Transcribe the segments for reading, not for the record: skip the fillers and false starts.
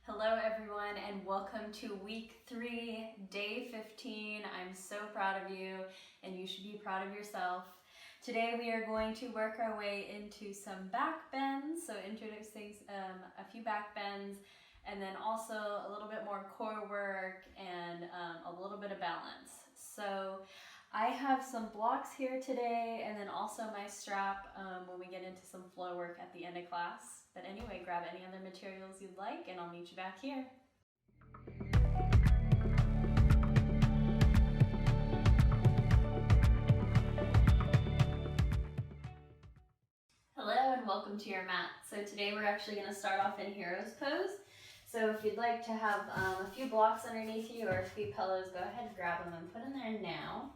Hello everyone and welcome to week 3, day 15. I'm so proud of you and you should be proud of yourself. Today we are going to work our way into some back bends, so introducing a few back bends and then also a little bit more core work and a little bit of balance. So I have some blocks here today and then also my strap when we get into some flow work at the end of class. But anyway, grab any other materials you'd like and I'll meet you back here. Hello and welcome to your mat. So today we're actually going to start off in hero's pose. So if you'd like to have a few blocks underneath you or a few pillows, go ahead and grab them and put them there now.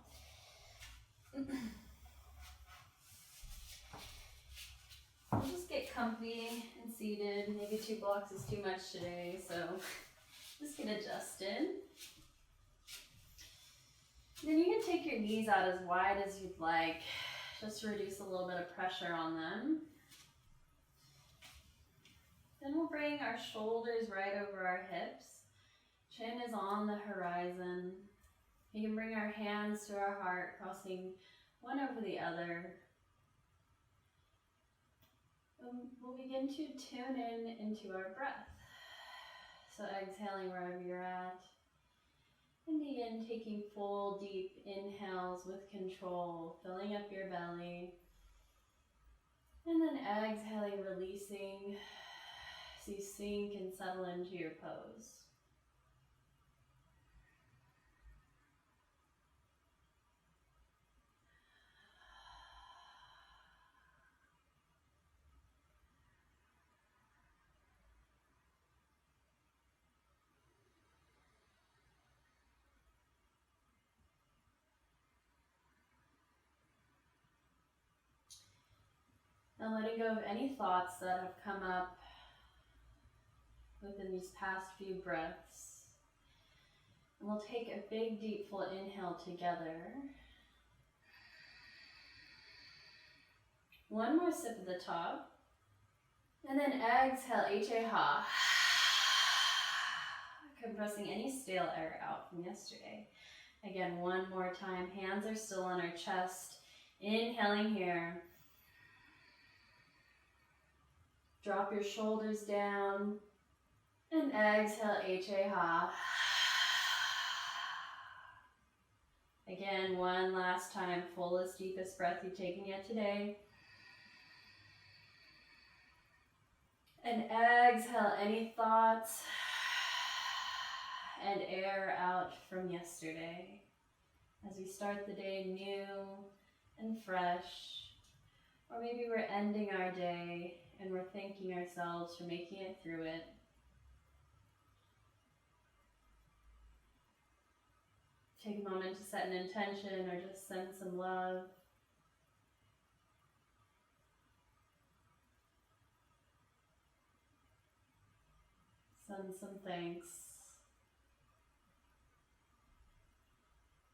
We'll just get comfy and seated. Maybe 2 blocks is too much today, so just get adjusted. Then you can take your knees out as wide as you'd like, just to reduce a little bit of pressure on them. Then we'll bring our shoulders right over our hips. Chin is on the horizon. We can bring our hands to our heart, crossing one over the other. We'll begin to tune in into our breath. So exhaling wherever you're at. And begin taking full deep inhales with control, filling up your belly. And then exhaling, releasing, so you sink and settle into your pose. Now letting go of any thoughts that have come up within these past few breaths. And we'll take a big deep full inhale together. One more sip at the top. And then exhale, H-A-ha. Compressing any stale air out from yesterday. Again, one more time. Hands are still on our chest. Inhaling here. Drop your shoulders down and exhale, H-A-ha. Again, one last time, fullest, deepest breath you've taken yet today. And exhale any thoughts and air out from yesterday as we start the day new and fresh. Or maybe we're ending our day and we're thanking ourselves for making it through it. Take a moment to set an intention or just send some love. Send some thanks.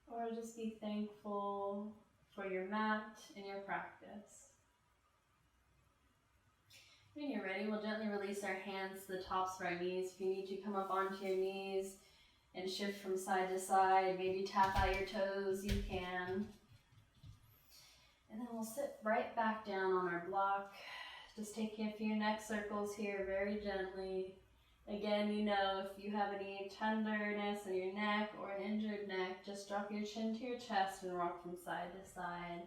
Or just be thankful for your mat and your practice. When you're ready, we'll gently release our hands to the tops of our knees. If you need to, come up onto your knees and shift from side to side. Maybe tap out your toes, you can. And then we'll sit right back down on our block. Just taking a few neck circles here very gently. Again, you know, if you have any tenderness in your neck or an injured neck, just drop your chin to your chest and rock from side to side.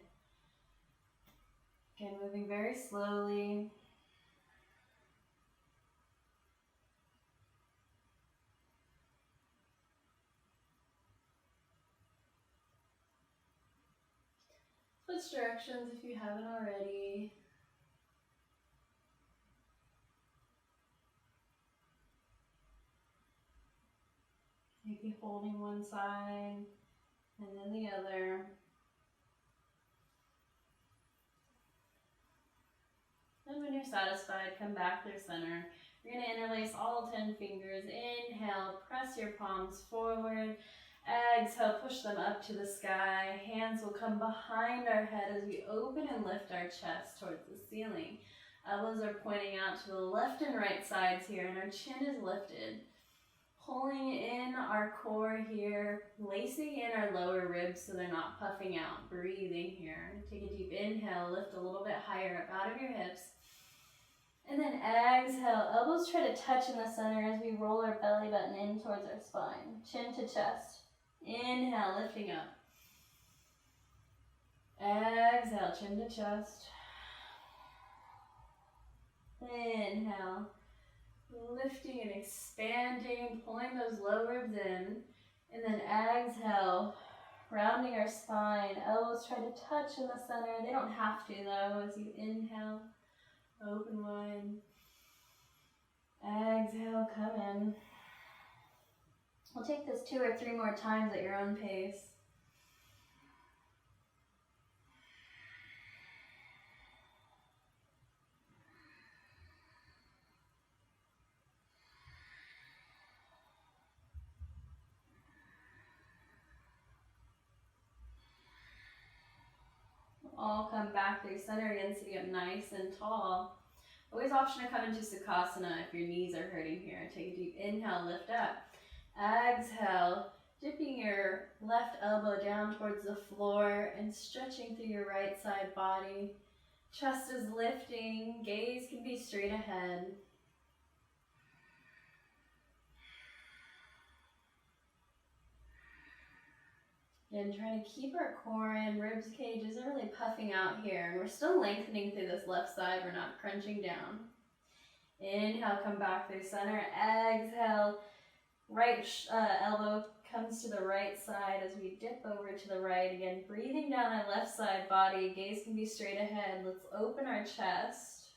Again, moving very slowly. Switch directions if you haven't already. Maybe holding one side and then the other. And when you're satisfied, come back to center. You're going to interlace all 10 fingers. Inhale, press your palms forward. Exhale, push them up to the sky. Hands will come behind our head as we open and lift our chest towards the ceiling. Elbows are pointing out to the left and right sides here, and our chin is lifted. Pulling in our core here, lacing in our lower ribs so they're not puffing out. Breathing here. Take a deep inhale, lift a little bit higher up out of your hips. And then exhale, elbows try to touch in the center as we roll our belly button in towards our spine. Chin to chest. Inhale, lifting up. Exhale, chin to chest. Inhale, lifting and expanding, pulling those low ribs in. And then exhale, rounding our spine. Elbows try to touch in the center. They don't have to though. As you inhale, open wide. Exhale, come in. We'll take this 2 or 3 more times at your own pace. All come back through center again, sitting up nice and tall. Always option to come into Sukhasana if your knees are hurting here. Take a deep inhale, lift up. Exhale, dipping your left elbow down towards the floor and stretching through your right side body. Chest is lifting, gaze can be straight ahead. Again, trying to keep our core in, ribs cages are really puffing out here, and we're still lengthening through this left side, we're not crunching down. Inhale, come back through center. Exhale, right elbow comes to the right side as we dip over to the right. Again, breathing down our left side body, gaze can be straight ahead. Let's open our chest.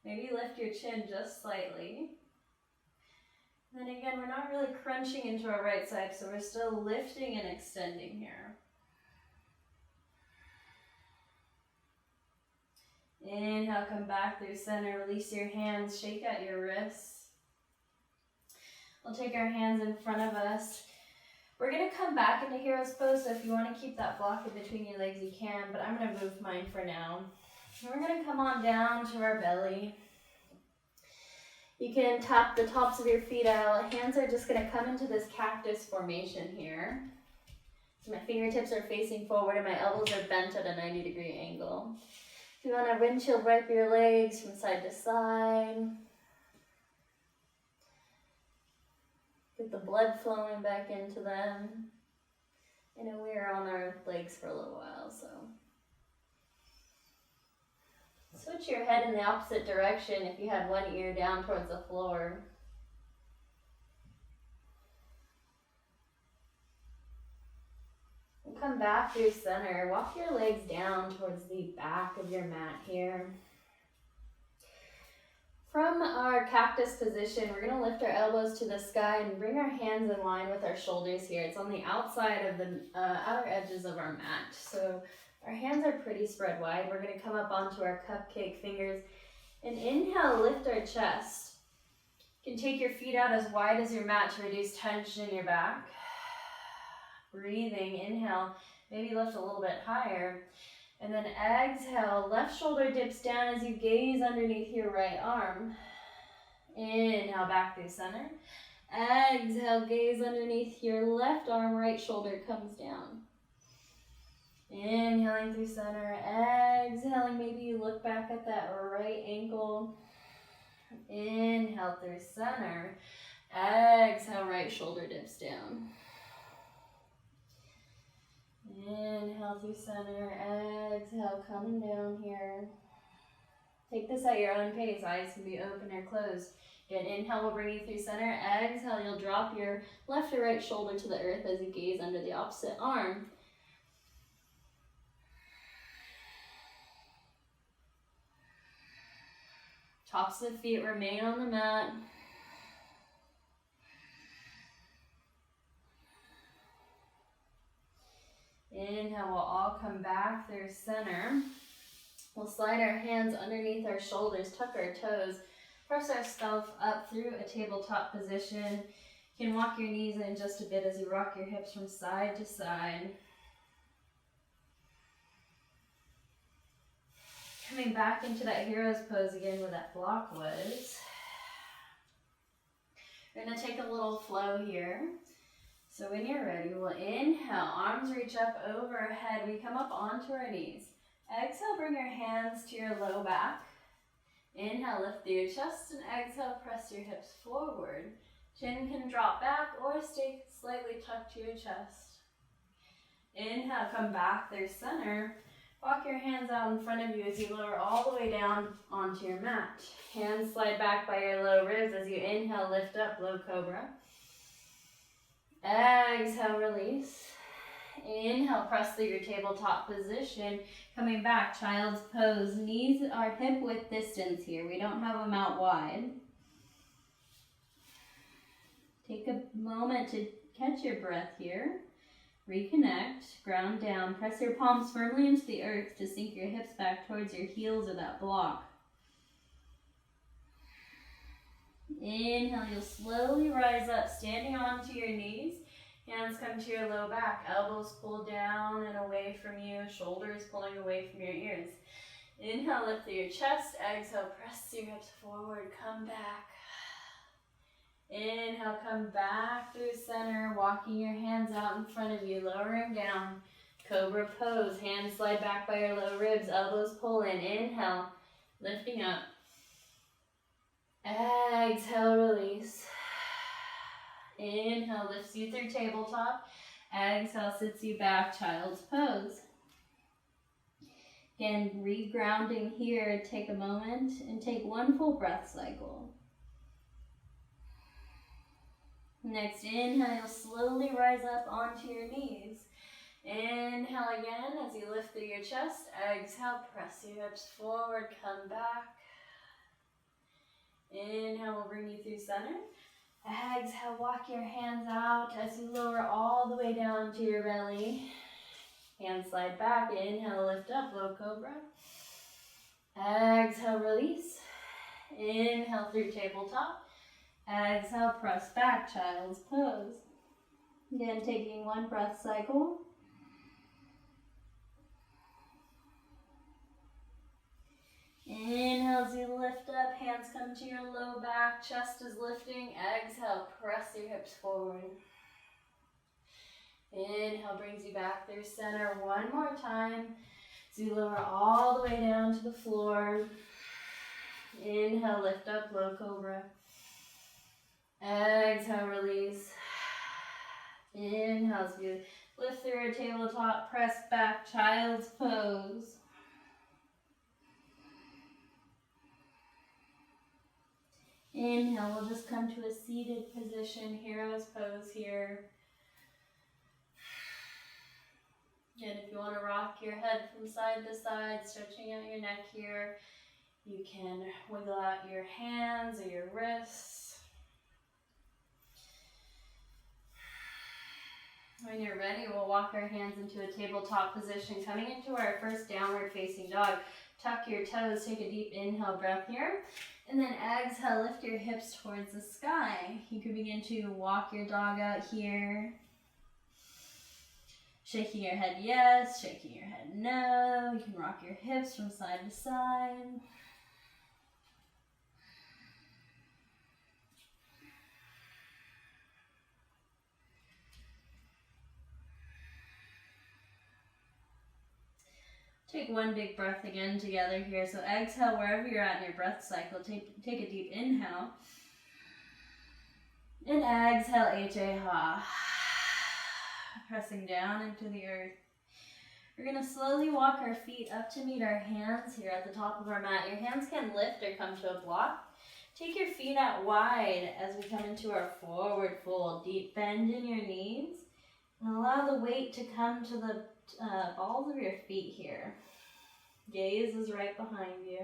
Maybe lift your chin just slightly. Then again, we're not really crunching into our right side, so we're still lifting and extending here. Inhale, come back through center, release your hands, shake out your wrists. We'll take our hands in front of us. We're going to come back into Hero's Pose, so if you want to keep that block in between your legs, you can, but I'm going to move mine for now. And we're going to come on down to our belly. You can tap the tops of your feet out. Hands are just going to come into this cactus formation here. So my fingertips are facing forward and my elbows are bent at a 90-degree angle. If you want to windshield wipe your legs from side to side. Get the blood flowing back into them. I know we are on our legs for a little while, so. Switch your head in the opposite direction if you had one ear down towards the floor. And come back through center. Walk your legs down towards the back of your mat here. From our cactus position, we're going to lift our elbows to the sky and bring our hands in line with our shoulders here. It's on the outside of the outer edges of our mat. So our hands are pretty spread wide. We're going to come up onto our cupcake fingers and inhale, lift our chest. You can take your feet out as wide as your mat to reduce tension in your back. Breathing, inhale, maybe lift a little bit higher. And then exhale, left shoulder dips down as you gaze underneath your right arm. Inhale, back through center. Exhale, gaze underneath your left arm, right shoulder comes down. Inhaling through center, exhaling, maybe you look back at that right ankle. Inhale through center, exhale, right shoulder dips down. Inhale through center, exhale, coming down here. Take this at your own pace, eyes can be open or closed. Again, inhale will bring you through center, exhale, you'll drop your left or right shoulder to the earth as you gaze under the opposite arm. Tops of the feet remain on the mat. Inhale, we'll all come back through center. We'll slide our hands underneath our shoulders, tuck our toes, press ourselves up through a tabletop position. You can walk your knees in just a bit as you rock your hips from side to side. Coming back into that hero's pose again where that block was. We're going to take a little flow here. So when you're ready, we'll inhale, arms reach up overhead. We come up onto our knees. Exhale, bring your hands to your low back. Inhale, lift through your chest, and exhale, press your hips forward. Chin can drop back or stay slightly tucked to your chest. Inhale, come back through center. Walk your hands out in front of you as you lower all the way down onto your mat. Hands slide back by your low ribs as you inhale, lift up, low cobra. Exhale, release. Inhale, press through your tabletop position. Coming back, child's pose. Knees are hip width distance here. We don't have them out wide. Take a moment to catch your breath here. Reconnect, ground down. Press your palms firmly into the earth to sink your hips back towards your heels or that block. Inhale, you'll slowly rise up, standing onto your knees. Hands come to your low back, elbows pull down and away from you, shoulders pulling away from your ears. Inhale, lift through your chest. Exhale, press your hips forward, come back. Inhale, come back through center, walking your hands out in front of you, lowering down. Cobra pose, hands slide back by your low ribs, elbows pull in. Inhale, lifting up. Exhale, release. Inhale, lifts you through tabletop. Exhale, sits you back, child's pose. Again, regrounding here. Take a moment and take one full breath cycle. Next inhale, you'll slowly rise up onto your knees. Inhale again as you lift through your chest. Exhale, press your hips forward, come back. Inhale will bring you through center. Exhale, walk your hands out as you lower all the way down to your belly. Hands slide back. Inhale, lift up, low cobra. Exhale, release. Inhale through tabletop. Exhale, press back, child's pose. Again, taking one breath cycle. Inhale as you lift up, hands come to your low back, chest is lifting. Exhale, press your hips forward. Inhale brings you back through center one more time. So you lower all the way down to the floor. Inhale, lift up, low cobra. Exhale, release. Inhale, as you lift through a tabletop, press back, child's pose. Inhale, we'll just come to a seated position, hero's pose here. And if you want to rock your head from side to side, stretching out your neck here, you can wiggle out your hands or your wrists. When you're ready, we'll walk our hands into a tabletop position, coming into our first downward facing dog. Tuck your toes, take a deep inhale breath here. And then exhale, lift your hips towards the sky. You can begin to walk your dog out here. Shaking your head yes, shaking your head no. You can rock your hips from side to side. Take one big breath again together here. So exhale wherever you're at in your breath cycle. Take a deep inhale. And exhale, H-A-ha. Pressing down into the earth. We're going to slowly walk our feet up to meet our hands here at the top of our mat. Your hands can lift or come to a block. Take your feet out wide as we come into our forward fold. Deep bend in your knees. And allow the weight to come to the balls of your feet here. Gaze is right behind you.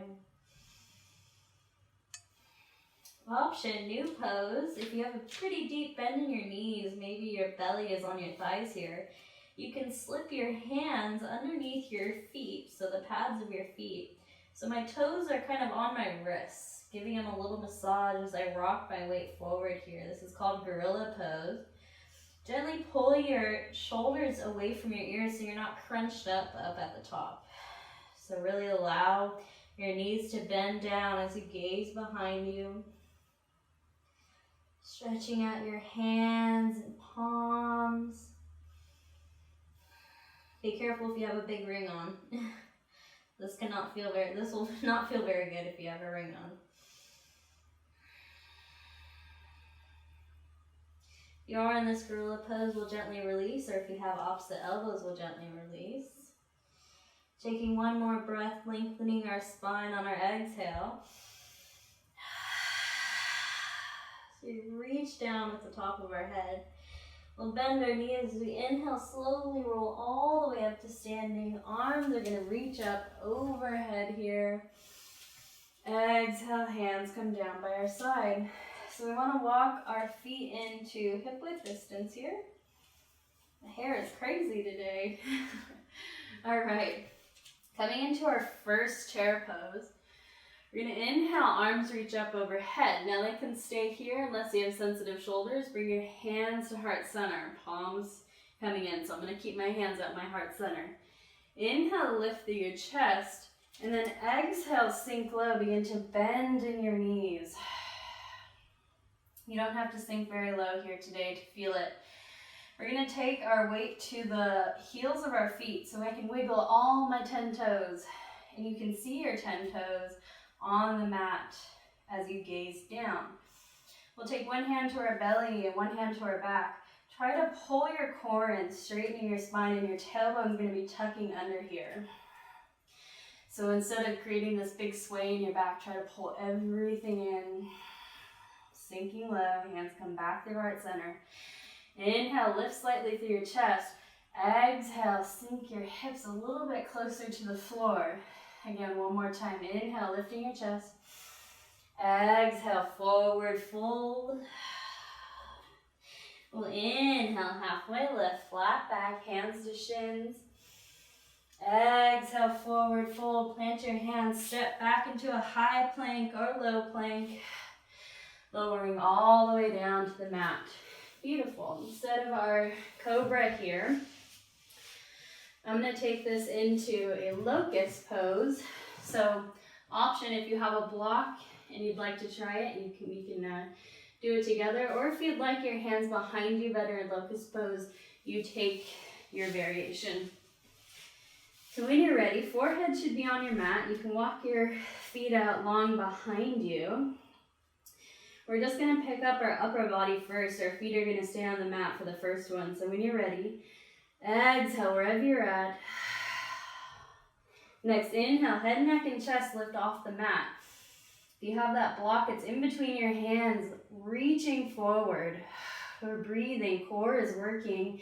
Option, new pose. If you have a pretty deep bend in your knees, maybe your belly is on your thighs here, you can slip your hands underneath your feet, so the pads of your feet. So my toes are kind of on my wrists, giving them a little massage as I rock my weight forward here. This is called gorilla pose. Gently pull your shoulders away from your ears so you're not crunched up at the top. So really allow your knees to bend down as you gaze behind you. Stretching out your hands and palms. Be careful if you have a big ring on. This will not feel very good if you have a ring on. If you are in this gorilla pose, we'll gently release, or if you have opposite elbows, we'll gently release. Taking one more breath, lengthening our spine on our exhale. So we reach down at the top of our head. We'll bend our knees as we inhale, slowly roll all the way up to standing. Arms are going to reach up overhead here. Exhale, hands come down by our side. So we want to walk our feet into hip width distance here. The hair is crazy today. All right, coming into our first chair pose. We're going to inhale, arms reach up overhead. Now they can stay here unless you have sensitive shoulders. Bring your hands to heart center, palms coming in. So I'm going to keep my hands at my heart center. Inhale, lift through your chest, and then exhale, sink low. Begin to bend in your knees. You don't have to sink very low here today to feel it. We're going to take our weight to the heels of our feet so I can wiggle all my 10 toes. And you can see your 10 toes on the mat as you gaze down. We'll take one hand to our belly and one hand to our back. Try to pull your core in, straightening your spine, and your tailbone is going to be tucking under here. So instead of creating this big sway in your back, try to pull everything in. Sinking low, hands come back through heart center. Inhale, lift slightly through your chest. Exhale, sink your hips a little bit closer to the floor. Again, one more time. Inhale, lifting your chest. Exhale, forward fold. We'll inhale, halfway lift, flat back, hands to shins. Exhale, forward fold. Plant your hands, step back into a high plank or low plank. Lowering all the way down to the mat. Beautiful. Instead of our cobra here, I'm going to take this into a locust pose. So option, if you have a block and you'd like to try it, we can do it together. Or if you'd like your hands behind you better in locust pose, you take your variation. So when you're ready, forehead should be on your mat. You can walk your feet out long behind you. We're just going to pick up our upper body first. Our feet are going to stay on the mat for the first one. So when you're ready, exhale wherever you're at. Next, inhale, head, neck, and chest lift off the mat. If you have that block, it's in between your hands, reaching forward. We're breathing, core is working.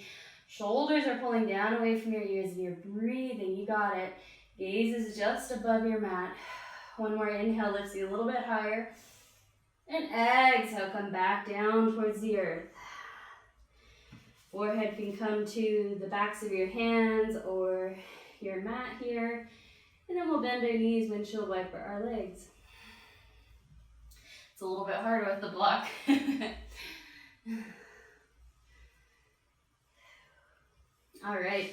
Shoulders are pulling down away from your ears, and you're breathing. You got it. Gaze is just above your mat. One more inhale lifts you a little bit higher. And exhale, come back down towards the earth. Forehead can come to the backs of your hands or your mat here. And then we'll bend our knees, windshield wiper our legs. It's a little bit harder with the block. All right.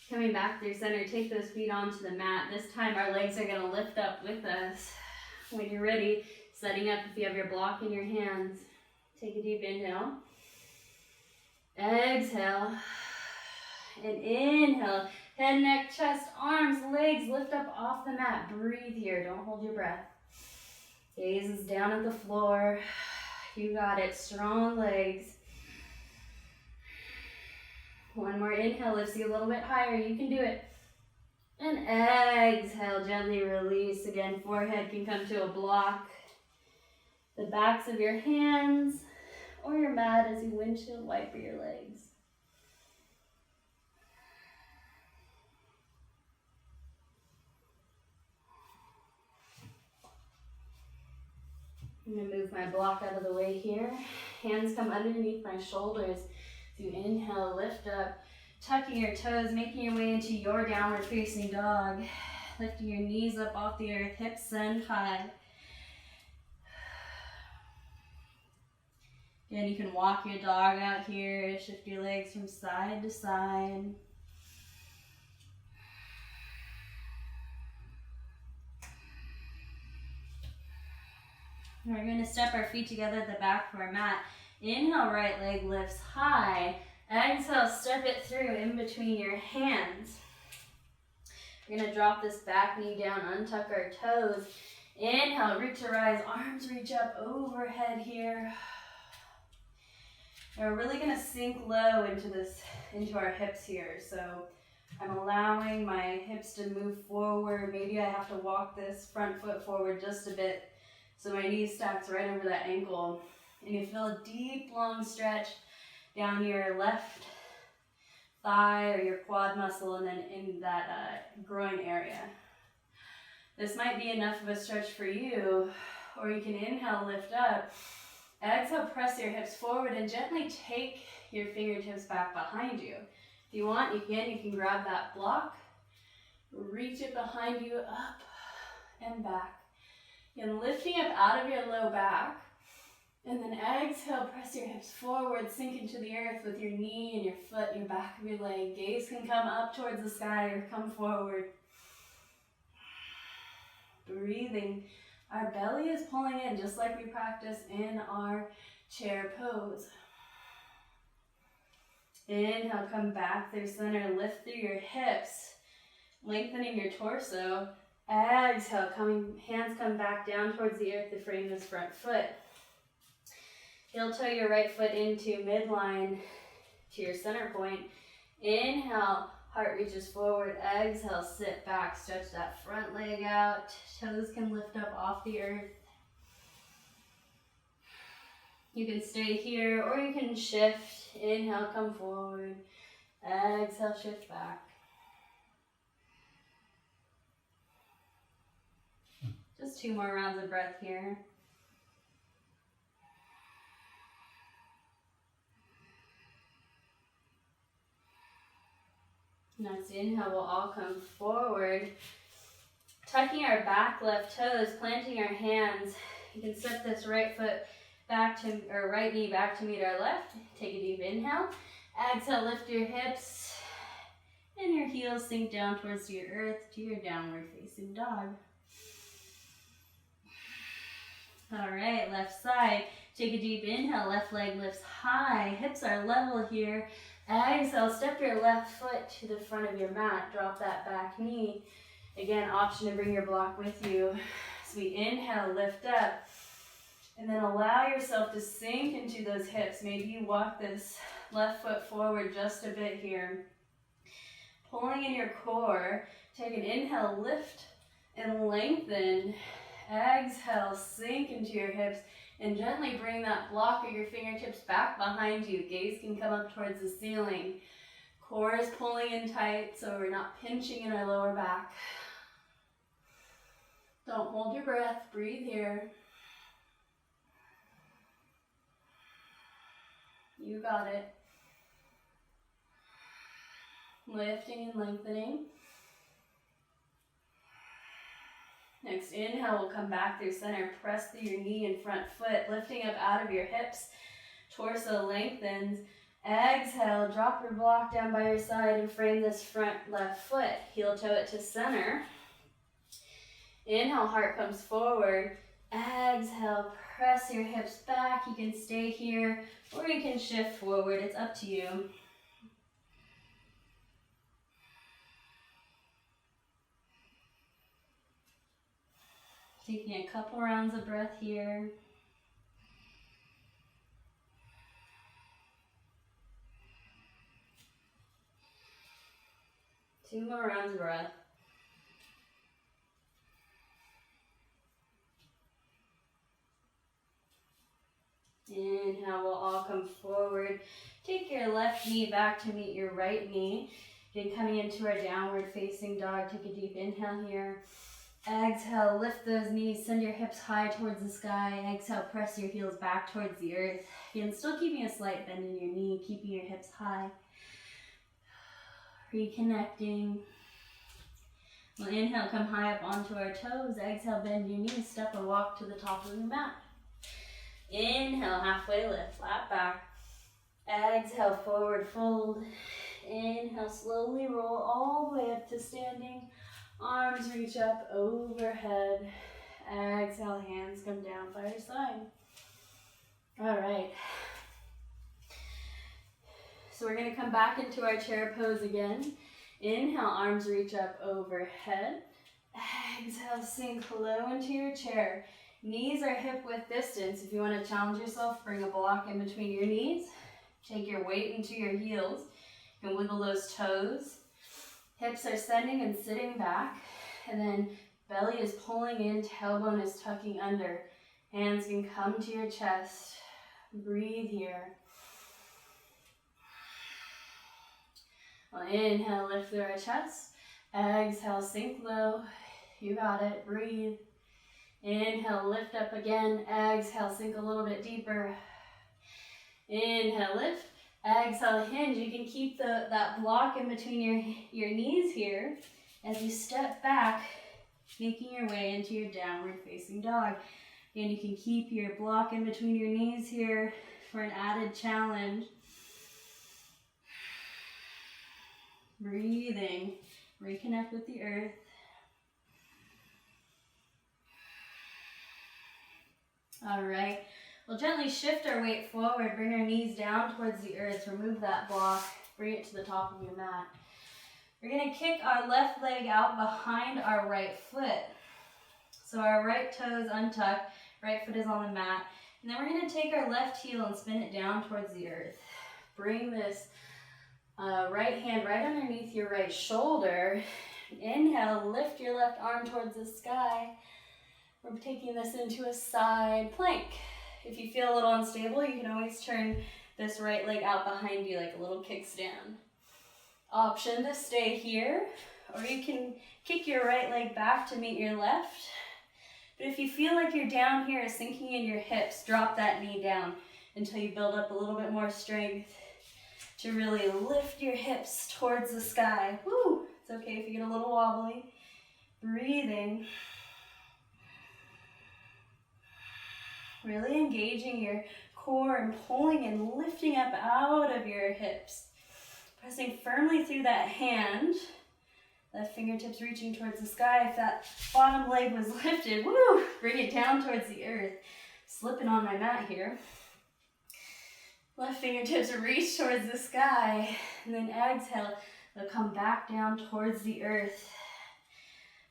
Coming back through center, take those feet onto the mat. This time our legs are going to lift up with us. When you're ready, setting up if you have your block in your hands. Take a deep inhale. Exhale. And inhale. Head, neck, chest, arms, legs lift up off the mat. Breathe here. Don't hold your breath. Gaze is down at the floor. You got it. Strong legs. One more inhale lifts you a little bit higher. You can do it. And exhale, gently release. Again, forehead can come to a block. The backs of your hands or your mat as you windshield wiper your legs. I'm going to move my block out of the way here. Hands come underneath my shoulders. As you inhale, lift up, tucking your toes, making your way into your downward facing dog. Lifting your knees up off the earth, hips send high. Again, you can walk your dog out here, shift your legs from side to side. We're going to step our feet together at the back of our mat. Inhale, right leg lifts high. Exhale, step it through in between your hands. We're going to drop this back knee down, untuck our toes. Inhale, root to rise, arms reach up overhead here. And we're really going to sink low into our hips here. So I'm allowing my hips to move forward. Maybe I have to walk this front foot forward just a bit so my knee stacks right over that ankle. And you feel a deep, long stretch down your left thigh or your quad muscle and then in that groin area. This might be enough of a stretch for you, or you can inhale, lift up. Exhale, press your hips forward and gently take your fingertips back behind you. If you want, you can grab that block, reach it behind you, up and back. And lifting up out of your low back, and then exhale, press your hips forward, sink into the earth with your knee and your foot, your back of your leg. Gaze can come up towards the sky or come forward. Breathing. Our belly is pulling in just like we practice in our chair pose. Inhale, come back through center, lift through your hips, lengthening your torso. Exhale, hands come back down towards the earth to frame this front foot. Heel toe your right foot into midline to your center point. Inhale, heart reaches forward. Exhale, sit back, stretch that front leg out. Toes can lift up off the earth. You can stay here or you can shift. Inhale, come forward. Exhale, shift back. Just 2 more rounds of breath here. Next inhale, we'll all come forward. Tucking our back left toes, planting our hands. You can step this right foot back to, or right knee back to meet our left. Take a deep inhale. Exhale, lift your hips. And your heels sink down towards your earth to your downward facing dog. All right, left side. Take a deep inhale, left leg lifts high. Hips are level here. Exhale, step your left foot to the front of your mat. Drop that back knee. Again, option to bring your block with you. So we inhale, lift up. And then allow yourself to sink into those hips. Maybe you walk this left foot forward just a bit here. Pulling in your core. Take an inhale, lift and lengthen. Exhale, sink into your hips. And gently bring that block of your fingertips back behind you. Gaze can come up towards the ceiling. Core is pulling in tight so we're not pinching in our lower back. Don't hold your breath. Breathe here. You got it. Lifting and lengthening. Next inhale, we'll come back through center. Press through your knee and front foot, lifting up out of your hips. Torso lengthens. Exhale, drop your block down by your side and frame this front left foot. Heel toe it to center. Inhale, heart comes forward. Exhale, press your hips back. You can stay here or you can shift forward. It's up to you. Taking a couple rounds of breath here. Two more rounds of breath. Inhale, we'll all come forward. Take your left knee back to meet your right knee. Again, coming into our downward facing dog. Take a deep inhale here. Exhale, lift those knees, send your hips high towards the sky. Exhale, press your heels back towards the earth. Again, still keeping a slight bend in your knee, keeping your hips high. Reconnecting. We'll inhale, come high up onto our toes. Exhale, bend your knees, step or walk to the top of your mat. Inhale, halfway lift, flat back. Exhale, forward fold. Inhale, slowly roll all the way up to standing. Arms reach up overhead. Exhale, hands come down by your side. All right. So we're going to come back into our chair pose again. Inhale, arms reach up overhead. Exhale, sink low into your chair. Knees are hip width distance. If you want to challenge yourself, bring a block in between your knees. Take your weight into your heels. You can wiggle those toes. Hips are sending and sitting back. And then belly is pulling in, tailbone is tucking under. Hands can come to your chest. Breathe here. Well, inhale, lift through our chest. Exhale, sink low. You got it. Breathe. Inhale, lift up again. Exhale, sink a little bit deeper. Inhale, lift. Exhale, hinge. You can keep that block in between your knees here as you step back, making your way into your downward facing dog. And you can keep your block in between your knees here for an added challenge. Breathing. Reconnect with the earth. All right. We'll gently shift our weight forward. Bring our knees down towards the earth. Remove that block. Bring it to the top of your mat. We're going to kick our left leg out behind our right foot. So our right toe is untucked. Right foot is on the mat. And then we're going to take our left heel and spin it down towards the earth. Bring this right hand right underneath your right shoulder. Inhale, lift your left arm towards the sky. We're taking this into a side plank. If you feel a little unstable, you can always turn this right leg out behind you like a little kickstand. Option to stay here, or you can kick your right leg back to meet your left. But if you feel like you're down here, sinking in your hips, drop that knee down until you build up a little bit more strength to really lift your hips towards the sky. Woo! It's okay if you get a little wobbly. Breathing. Really engaging your core and pulling and lifting up out of your hips. Pressing firmly through that hand. Left fingertips reaching towards the sky. If that bottom leg was lifted, woo! Bring it down towards the earth. Slipping on my mat here. Left fingertips reach towards the sky. And then exhale. They'll come back down towards the earth.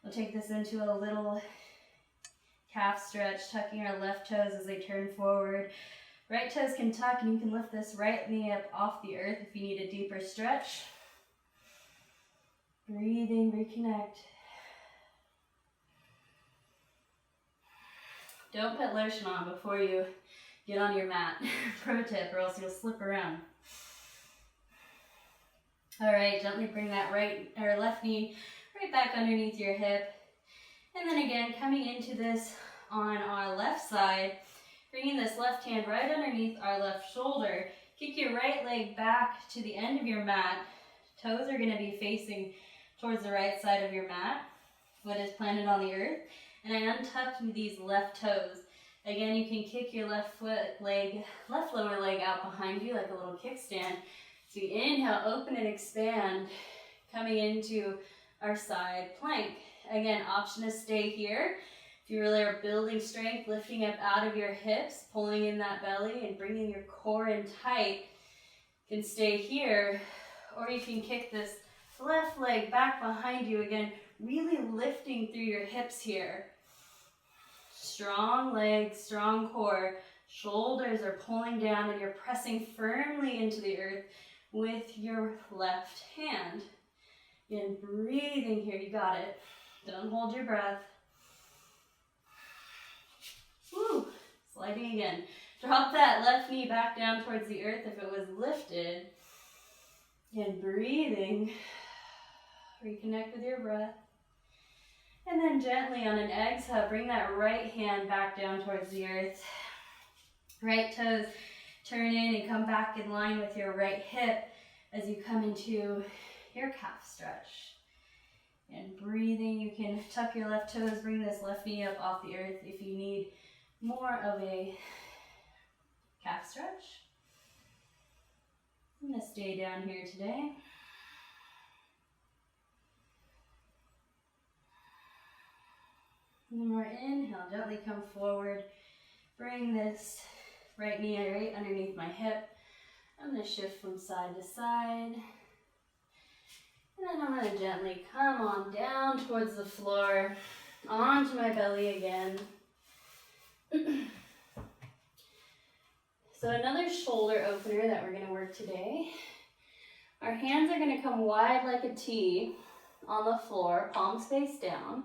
We'll take this into a little calf stretch, tucking our left toes as they turn forward. Right toes can tuck, and you can lift this right knee up off the earth if you need a deeper stretch. Breathing, reconnect. Don't put lotion on before you get on your mat. Pro tip, or else you'll slip around. All right, gently bring that left knee right back underneath your hip. And then again, coming into this on our left side, bringing this left hand right underneath our left shoulder. Kick your right leg back to the end of your mat. Toes are going to be facing towards the right side of your mat. Foot is planted on the earth. And I untucked these left toes. Again, you can kick your left lower leg out behind you like a little kickstand. So you inhale, open and expand, coming into our side plank. Again, option to stay here. If you really are building strength, lifting up out of your hips, pulling in that belly and bringing your core in tight, you can stay here. Or you can kick this left leg back behind you. Again, really lifting through your hips here. Strong legs, strong core. Shoulders are pulling down and you're pressing firmly into the earth with your left hand. Again, breathing here. You got it. Don't hold your breath. Woo! Sliding again. Drop that left knee back down towards the earth if it was lifted. Again, breathing. Reconnect with your breath. And then gently on an exhale, bring that right hand back down towards the earth. Right toes turn in and come back in line with your right hip as you come into your calf stretch. And breathing, you can tuck your left toes, bring this left knee up off the earth if you need more of a calf stretch. I'm going to stay down here today. One more inhale, gently come forward. Bring this right knee right underneath my hip. I'm going to shift from side to side. And then I'm going to gently come on down towards the floor, onto my belly again. So another shoulder opener that we're going to work today. Our hands are going to come wide like a T on the floor, palms face down.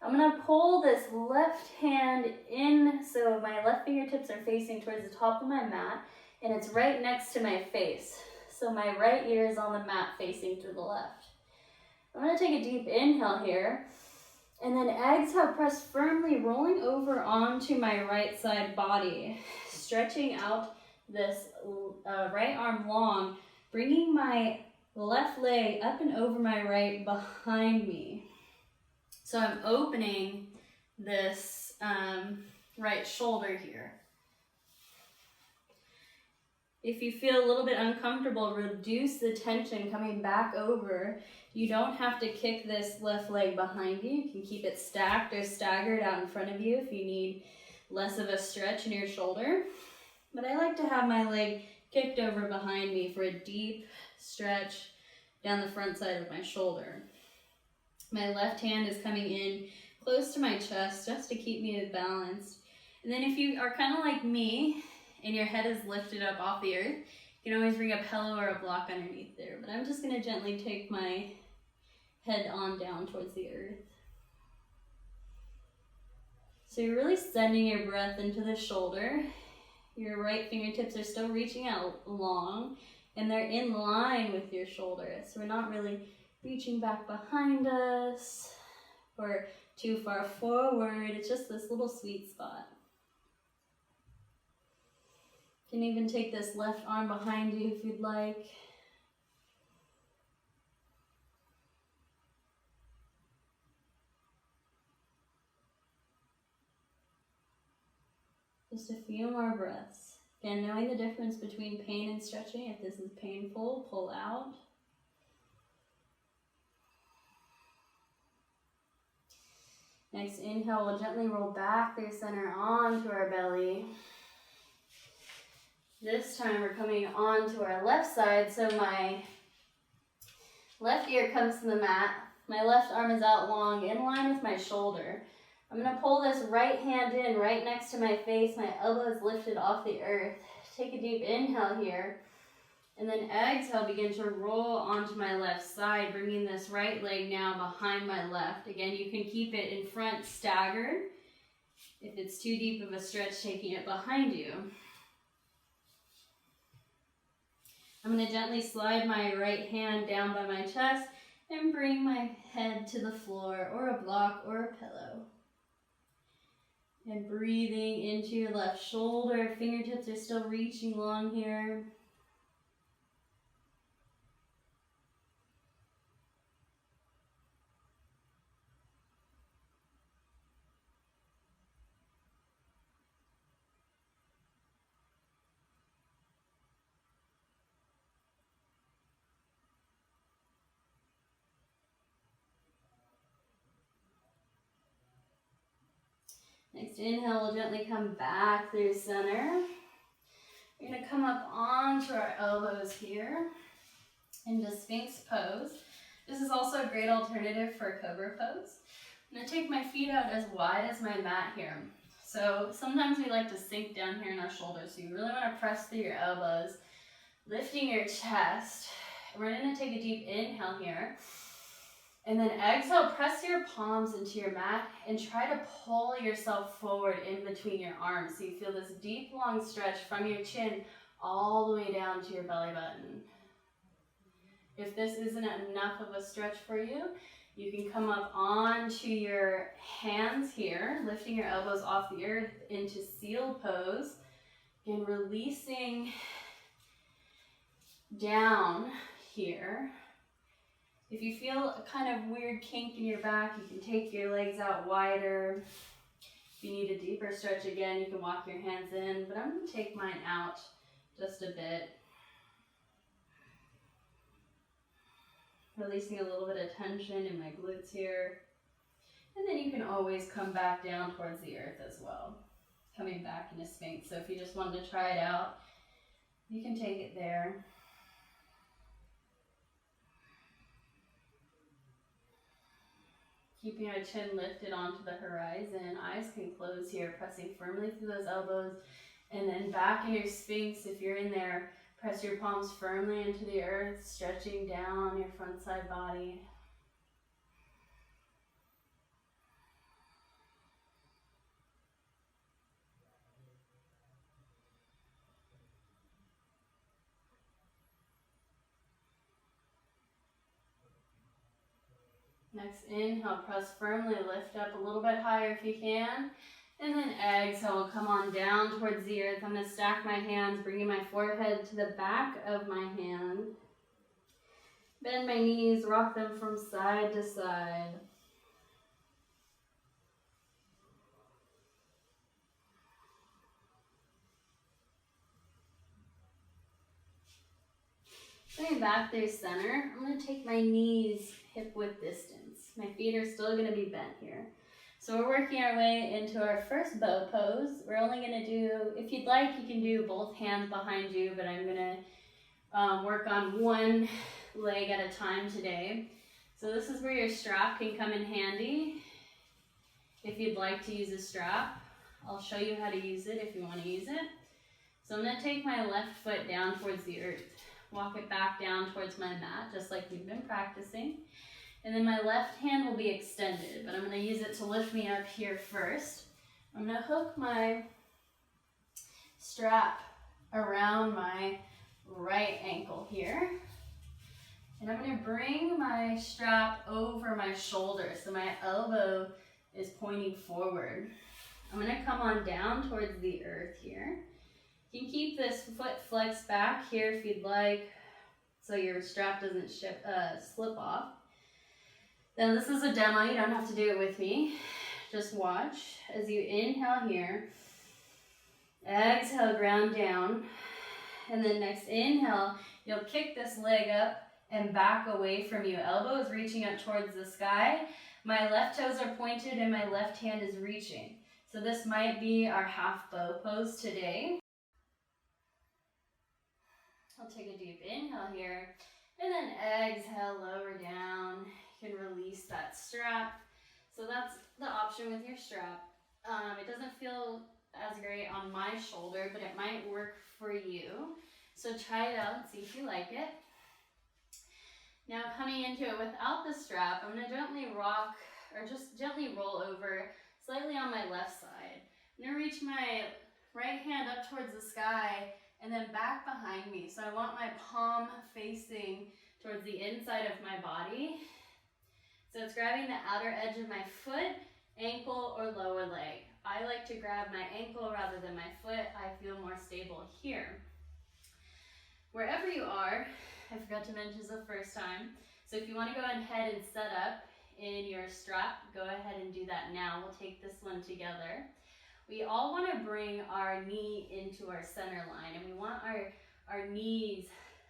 I'm going to pull this left hand in so my left fingertips are facing towards the top of my mat, and it's right next to my face. So my right ear is on the mat facing to the left. I'm going to take a deep inhale here, and then exhale, press firmly, rolling over onto my right side body, stretching out this right arm long, bringing my left leg up and over my right behind me. So I'm opening this right shoulder here. If you feel a little bit uncomfortable, reduce the tension coming back over. You don't have to kick this left leg behind you. You can keep it stacked or staggered out in front of you if you need less of a stretch in your shoulder. But I like to have my leg kicked over behind me for a deep stretch down the front side of my shoulder. My left hand is coming in close to my chest just to keep me balanced. And then if you are kind of like me and your head is lifted up off the earth, you can always bring a pillow or a block underneath there. But I'm just going to gently take my head on down towards the earth. So you're really sending your breath into the shoulder. Your right fingertips are still reaching out long, and they're in line with your shoulder. So we're not really reaching back behind us or too far forward. It's just this little sweet spot. You can even take this left arm behind you if you'd like. Just a few more breaths. Again, knowing the difference between pain and stretching. If this is painful, pull out. Next inhale, we'll gently roll back through center onto our belly. This time we're coming onto our left side, so my left ear comes to the mat. My left arm is out long, in line with my shoulder. I'm going to pull this right hand in right next to my face. My elbow is lifted off the earth. Take a deep inhale here. And then exhale, begin to roll onto my left side, bringing this right leg now behind my left. Again, you can keep it in front staggered. If it's too deep of a stretch, taking it behind you. I'm going to gently slide my right hand down by my chest and bring my head to the floor or a block or a pillow. And breathing into your left shoulder. Fingertips are still reaching long here. Next inhale, we'll gently come back through center. We're going to come up onto our elbows here into Sphinx pose. This is also a great alternative for Cobra pose. I'm going to take my feet out as wide as my mat here. So sometimes we like to sink down here in our shoulders, so you really want to press through your elbows, lifting your chest. We're going to take a deep inhale here. And then exhale, press your palms into your mat and try to pull yourself forward in between your arms. So you feel this deep, long stretch from your chin all the way down to your belly button. If this isn't enough of a stretch for you, you can come up onto your hands here, lifting your elbows off the earth into seal pose and releasing down here. If you feel a kind of weird kink in your back, you can take your legs out wider. If you need a deeper stretch again, you can walk your hands in, but I'm going to take mine out just a bit. Releasing a little bit of tension in my glutes here. And then you can always come back down towards the earth as well, coming back into Sphinx. So if you just wanted to try it out, you can take it there. Keeping our chin lifted onto the horizon. Eyes can close here, pressing firmly through those elbows. And then back in your Sphinx, if you're in there, press your palms firmly into the earth, stretching down your front side body. Next inhale, press firmly, lift up a little bit higher if you can. And then exhale, come on down towards the earth. I'm going to stack my hands, bringing my forehead to the back of my hand. Bend my knees, rock them from side to side. Coming back through center, I'm going to take my knees hip width distance. My feet are still going to be bent here. So we're working our way into our first bow pose. We're only going to do, if you'd like, you can do both hands behind you, but I'm going to work on one leg at a time today. So this is where your strap can come in handy. If you'd like to use a strap, I'll show you how to use it if you want to use it. So I'm going to take my left foot down towards the earth. Walk it back down towards my mat, just like we've been practicing. And then my left hand will be extended, but I'm going to use it to lift me up here first. I'm going to hook my strap around my right ankle here. And I'm going to bring my strap over my shoulder, so my elbow is pointing forward. I'm going to come on down towards the earth here. You can keep this foot flexed back here if you'd like, so your strap doesn't slip off. Now this is a demo, you don't have to do it with me. Just watch as you inhale here. Exhale, ground down. And then next inhale, you'll kick this leg up and back away from you. Elbow is reaching up towards the sky. My left toes are pointed and my left hand is reaching. So this might be our half bow pose today. I'll take a deep inhale here, and then exhale, lower down. You can release that strap. So that's the option with your strap. It doesn't feel as great on my shoulder, but it might work for you. So try it out and see if you like it. Now coming into it without the strap, I'm going to gently rock, or just gently roll over slightly on my left side. I'm going to reach my right hand up towards the sky and then back behind me. So I want my palm facing towards the inside of my body. So it's grabbing the outer edge of my foot, ankle, or lower leg. I like to grab my ankle rather than my foot. I feel more stable here. Wherever you are, I forgot to mention this the first time. So if you want to go ahead and set up in your strap, go ahead and do that now. We'll take this one together. We all want to bring our knee into our center line, and we want our knees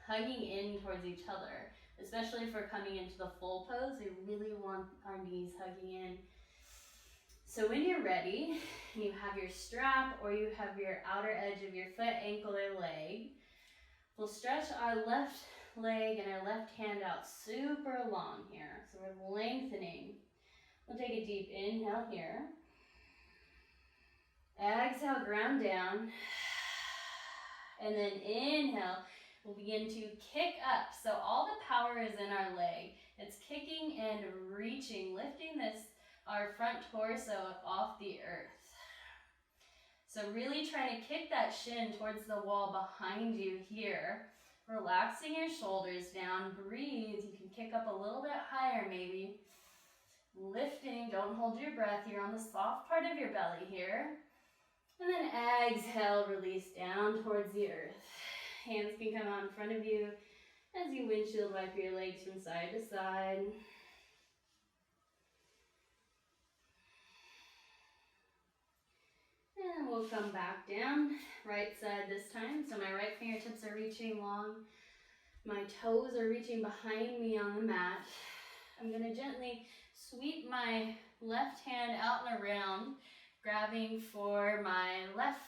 hugging in towards each other, especially if we're coming into the full pose. We really want our knees hugging in. So when you're ready, and you have your strap or you have your outer edge of your foot, ankle, or leg, we'll stretch our left leg and our left hand out super long here. So we're lengthening. We'll take a deep inhale here. Exhale, ground down. And then inhale, we'll begin to kick up. So all the power is in our leg. It's kicking and reaching, lifting our front torso up off the earth. So really trying to kick that shin towards the wall behind you here. Relaxing your shoulders down, breathe. You can kick up a little bit higher maybe. Lifting, don't hold your breath. You're on the soft part of your belly here. And then exhale, release down towards the earth. Hands can come out in front of you as you windshield wipe your legs from side to side. And we'll come back down, right side this time. So my right fingertips are reaching long. My toes are reaching behind me on the mat. I'm going to gently sweep my left hand out and around, grabbing for my left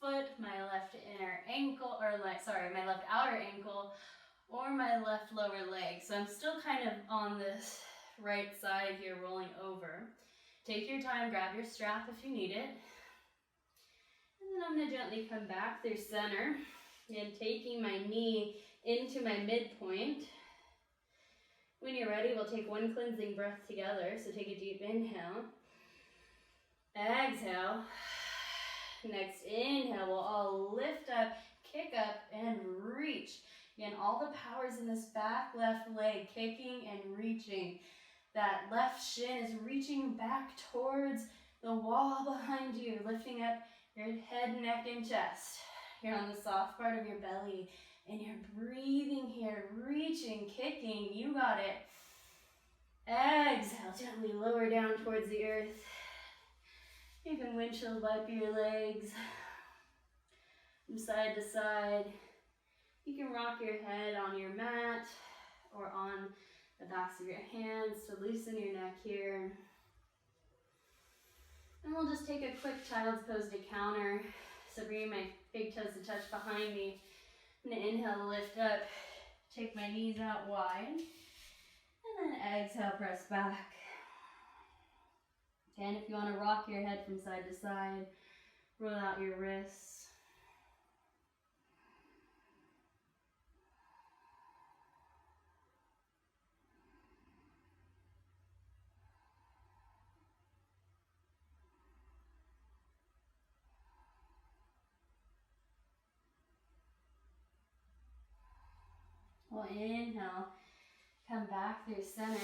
foot, my left inner ankle, or my left outer ankle, or my left lower leg. So I'm still kind of on this right side here, rolling over. Take your time, grab your strap if you need it. And then I'm gonna gently come back through center and taking my knee into my midpoint. When you're ready, we'll take one cleansing breath together. So take a deep inhale. Exhale. Next inhale, we'll all lift up, kick up, and reach. Again, all the power's in this back left leg, kicking and reaching. That left shin is reaching back towards the wall behind you, lifting up your head, neck, and chest. You're on the soft part of your belly, and you're breathing here, reaching, kicking. You got it. Exhale, gently lower down towards the earth. You can windshield wipe your legs from side to side. You can rock your head on your mat or on the backs of your hands to loosen your neck here. And we'll just take a quick child's pose to counter. So bring my big toes to touch behind me. I'm gonna inhale, lift up, take my knees out wide, and then exhale, press back. And if you want to rock your head from side to side, roll out your wrists. We'll inhale, come back through center,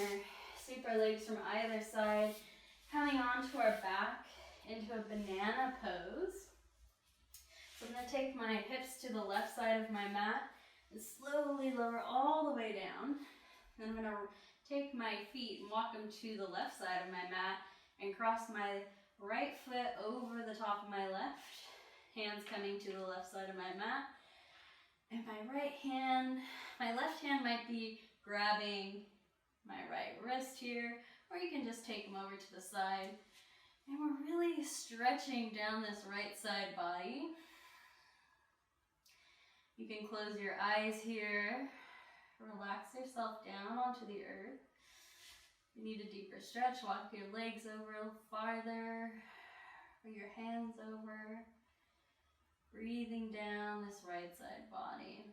sweep our legs from either side, coming onto our back into a banana pose. So I'm going to take my hips to the left side of my mat and slowly lower all the way down. Then I'm going to take my feet and walk them to the left side of my mat and cross my right foot over the top of my left, hands coming to the left side of my mat. And my left hand might be grabbing my right wrist here, or you can just take them over to the side. And we're really stretching down this right side body. You can close your eyes here, relax yourself down onto the earth. If you need a deeper stretch, walk your legs over a little farther, or your hands over. Breathing down this right side body.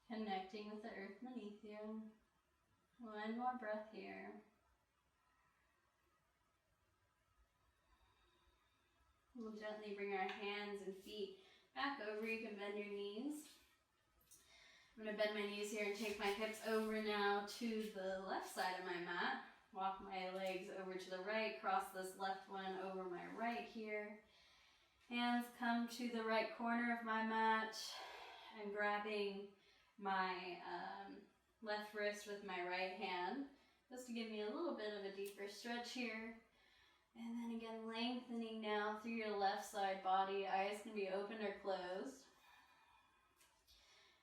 Connecting with the earth beneath you. One more breath here. We'll gently bring our hands and feet back over. You can bend your knees. I'm going to bend my knees here and take my hips over now to the left side of my mat. Walk my legs over to the right, cross this left one over my right here. Hands come to the right corner of my mat and grabbing my left wrist with my right hand, just to give me a little bit of a deeper stretch here. And then again, lengthening now through your left side body. Eyes can be open or closed.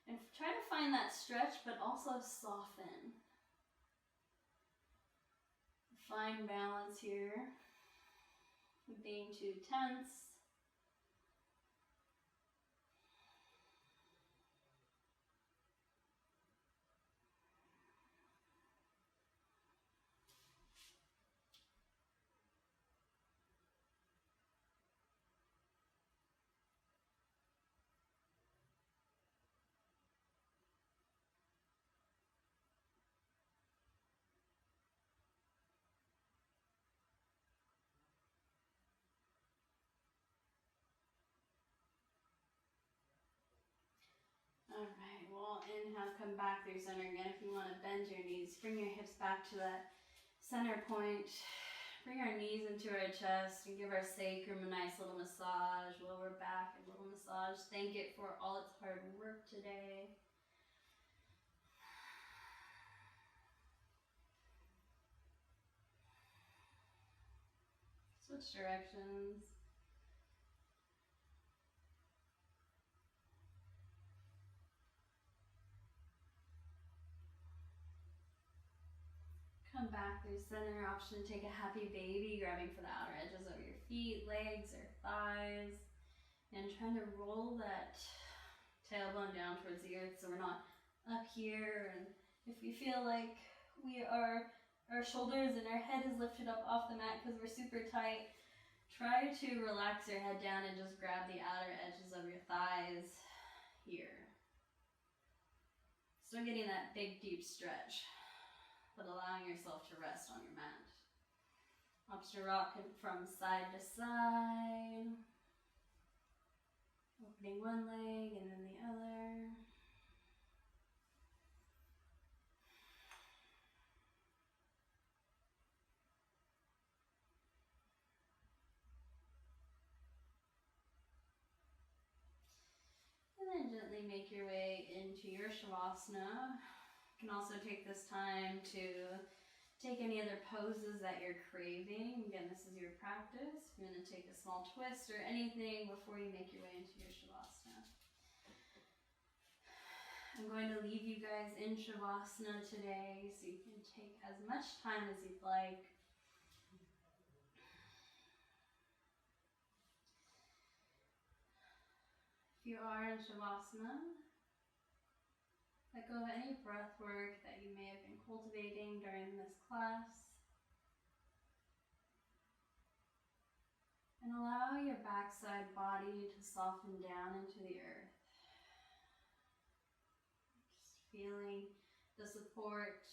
And try to find that stretch, but also soften. Fine balance here, being too tense. Alright, well, inhale, come back through center again. If you want to bend your knees, bring your hips back to that center point. Bring our knees into our chest and give our sacrum a nice little massage. Lower back, a little massage. Thank it for all its hard work today. Switch directions. Come back through center. Option to take a happy baby, grabbing for the outer edges of your feet, legs, or thighs. And trying to roll that tailbone down towards the earth so we're not up here. And if you feel like our shoulders and our head is lifted up off the mat because we're super tight, try to relax your head down and just grab the outer edges of your thighs here. Still getting that big deep stretch, but allowing yourself to rest on your mat. Option to rock from side to side. Opening one leg and then the other. And then gently make your way into your Shavasana. You can also take this time to take any other poses that you're craving. Again, this is your practice. You're going to take a small twist or anything before you make your way into your Shavasana. I'm going to leave you guys in Shavasana today so you can take as much time as you'd like. If you are in Shavasana, let go of any breath work that you may have been cultivating during this class. And allow your backside body to soften down into the earth. Just feeling the support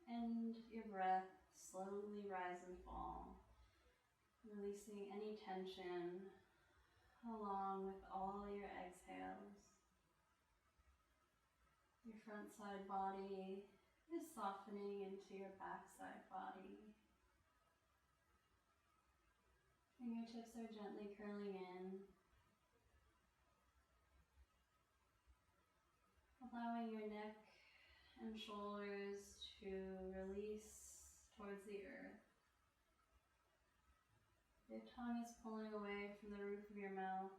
and your breath slowly rise and fall. Releasing any tension along with all your exhales. Your front side body is softening into your back side body. Fingertips are gently curling in, allowing your neck and shoulders to release towards the earth. Your tongue is pulling away from the roof of your mouth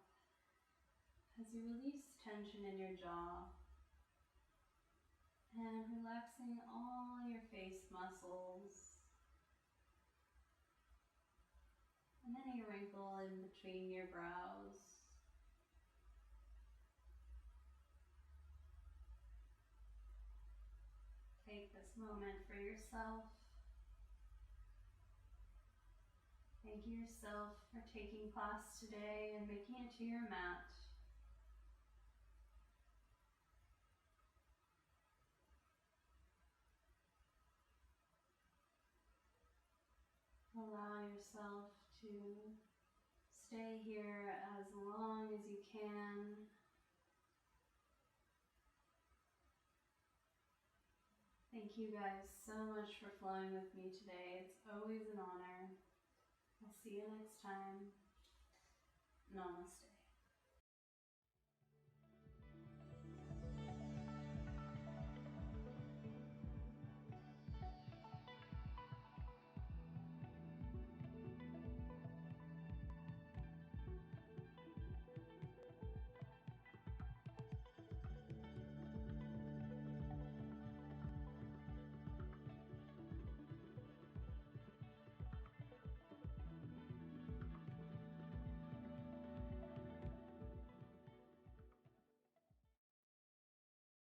as you release tension in your jaw. And relaxing all your face muscles and any wrinkle in between your brows. Take this moment for yourself. Thank yourself for taking class today and making it to your mat. Allow yourself to stay here as long as you can. Thank you guys so much for flowing with me today. It's always an honor. I'll see you next time. Namaste.